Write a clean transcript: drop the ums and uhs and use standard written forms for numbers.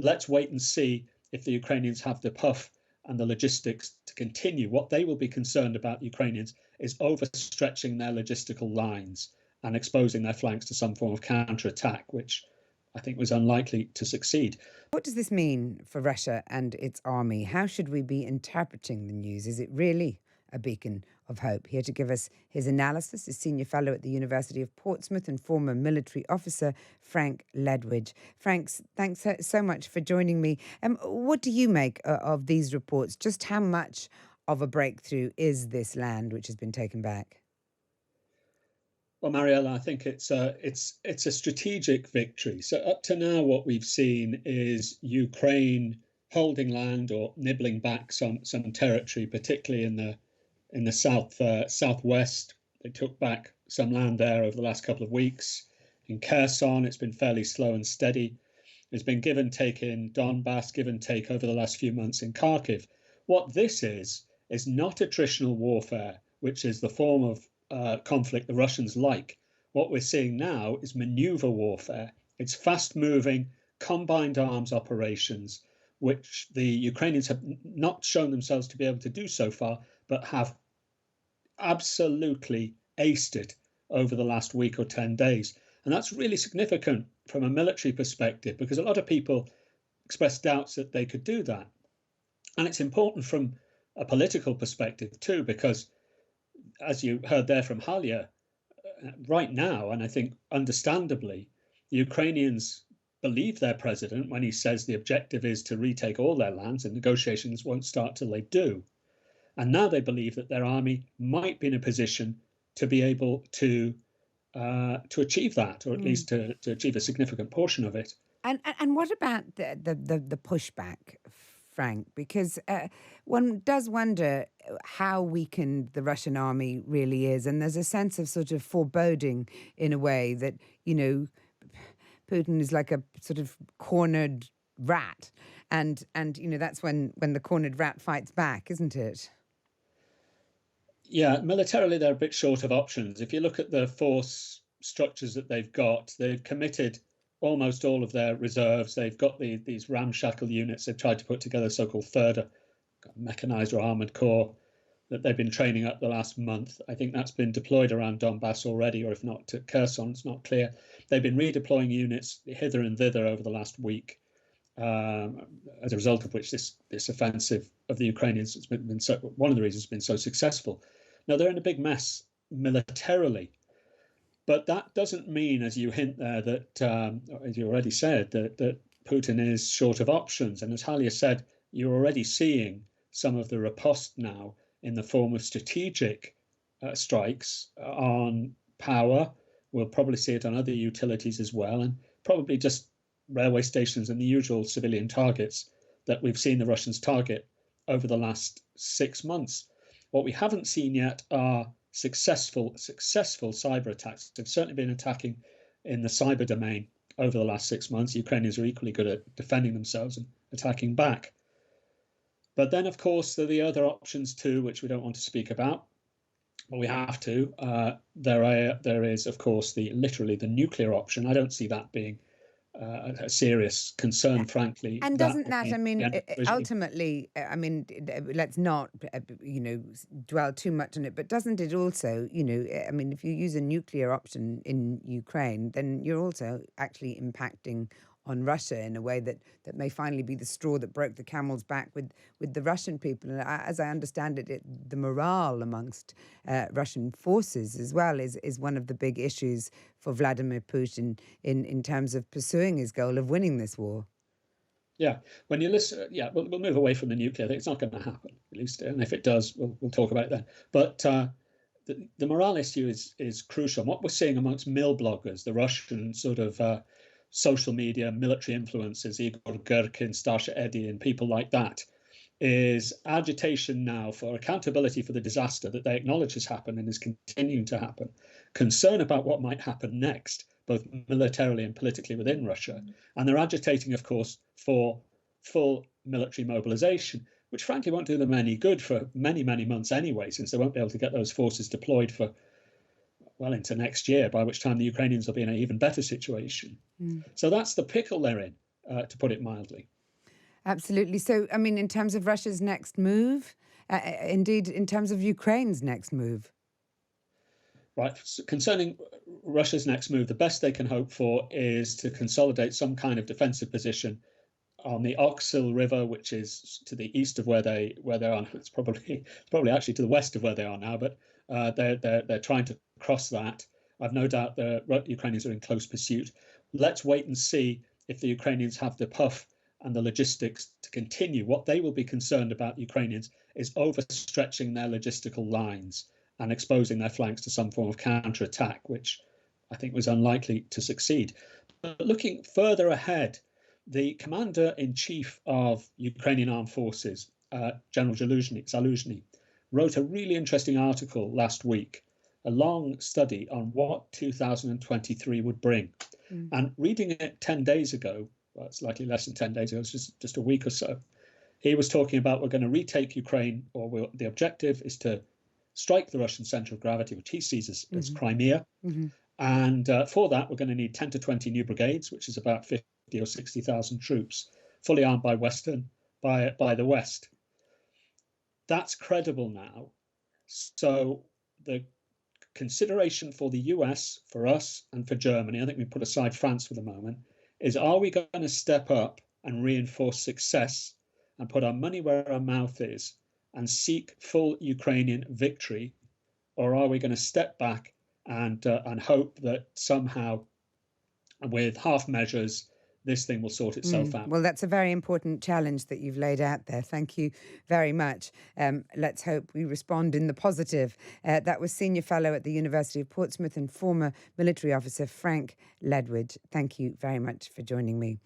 let's wait and see if the Ukrainians have the puff and the logistics to continue. What they will be concerned about, the Ukrainians, is overstretching their logistical lines and exposing their flanks to some form of counterattack, which I think was unlikely to succeed. What does this mean for Russia and its army? How should we be interpreting the news? Is it really a beacon of hope? Here to give us his analysis is Senior Fellow at the University of Portsmouth and former military officer Frank Ledwidge. Frank, thanks so much for joining me. What do you make of these reports? Just how much of a breakthrough is this land which has been taken back? Well, Mariella, I think it's a strategic victory. So up to now, what we've seen is Ukraine holding land or nibbling back some territory, particularly in the southwest. They took back some land there over the last couple of weeks. In Kherson, it's been fairly slow and steady. There's been give and take in Donbass, give and take over the last few months in Kharkiv. What this is not attritional warfare, which is the form of conflict the Russians like. What we're seeing now is maneuver warfare. It's fast-moving, combined arms operations, which the Ukrainians have not shown themselves to be able to do so far, but have absolutely aced it over the last week or 10 days. And that's really significant from a military perspective, because a lot of people expressed doubts that they could do that. And it's important from a political perspective too, because as you heard there from Halia, right now, and I think understandably, the Ukrainians believe their president when he says the objective is to retake all their lands and negotiations won't start till they do. And now they believe that their army might be in a position to be able to achieve that, or at least to achieve a significant portion of it. And what about the pushback, Frank? Because one does wonder how weakened the Russian army really is. And there's a sense of sort of foreboding in a way that, Putin is like a sort of cornered rat. And that's when the cornered rat fights back, isn't it? Yeah, militarily, they're a bit short of options. If you look at the force structures that they've committed almost all of their reserves. They've got these ramshackle units. They've tried to put together a so-called third mechanized or armored corps that they've been training up the last month. I think that's been deployed around Donbass already, or if not to Kherson, it's not clear. They've been redeploying units hither and thither over the last week, as a result of which this offensive of the Ukrainians has been one of the reasons it's been so successful. Now, they're in a big mess militarily. But that doesn't mean, as you hint there, that, as you already said, that Putin is short of options. And as Halia said, you're already seeing some of the riposte now in the form of strategic strikes on power. We'll probably see it on other utilities as well, and probably just railway stations and the usual civilian targets that we've seen the Russians target over the last 6 months. What we haven't seen yet are successful cyber attacks. They've certainly been attacking in the cyber domain over the last 6 months. Ukrainians are equally good at defending themselves and attacking back. But then, of course, there are the other options too, which we don't want to speak about, but we have to. There is, of course, literally the nuclear option. I don't see that being a serious concern, frankly. And doesn't that, ultimately, let's not, dwell too much on it, but doesn't it also, if you use a nuclear option in Ukraine, then you're also actually impacting on Russia in a way that may finally be the straw that broke the camel's back with the Russian people. And as I understand it, the morale amongst Russian forces as well is one of the big issues for Vladimir Putin in terms of pursuing his goal of winning this war. Yeah, when you listen, we'll move away from the nuclear thing. It's not going to happen, at least, and if it does, we'll talk about it then. But the morale issue is crucial. And what we're seeing amongst mil bloggers, the Russian sort of social media military influencers, Igor Girkin, Stasha Eddy, and people like that, is agitation now for accountability for the disaster that they acknowledge has happened and is continuing to happen, concern about what might happen next, both militarily and politically within Russia. And they're agitating, of course, for full military mobilization, which frankly won't do them any good for many, many months anyway, since they won't be able to get those forces deployed for well into next year, by which time the Ukrainians will be in an even better situation. So that's the pickle they're in. to put it mildly. Absolutely. So, I mean, in terms of Russia's next move, indeed, in terms of Ukraine's next move. Right. So concerning Russia's next move, the best they can hope for is to consolidate some kind of defensive position on the Oxil River, which is to the east of where they are. It's probably actually to the west of where they are now, but they're trying to cross that. I've no doubt the Ukrainians are in close pursuit. Let's wait and see if the Ukrainians have the puff and the logistics to continue. What they will be concerned about, Ukrainians, is overstretching their logistical lines and exposing their flanks to some form of counterattack, which I think was unlikely to succeed. But looking further ahead, the commander-in-chief of Ukrainian armed forces, General Zaluzhny, wrote a really interesting article last week, a long study on what 2023 would bring. And reading it 10 days ago, well, it's likely less than 10 days ago, it's just a week or so, he was talking about we're going to retake Ukraine, or the objective is to strike the Russian center of gravity, which he sees as Crimea. And for that, we're going to need 10 to 20 new brigades, which is about 50 or 60,000 troops, fully armed by the West. That's credible now. So the consideration for the US, for us, and for Germany, I think we put aside France for the moment, is are we going to step up and reinforce success and put our money where our mouth is and seek full Ukrainian victory, or are we going to step back and hope that somehow, with half measures, this thing will sort itself out? Well, that's a very important challenge that you've laid out there. Thank you very much. Let's hope we respond in the positive. That was Senior Fellow at the University of Portsmouth and former military officer Frank Ledwidge. Thank you very much for joining me.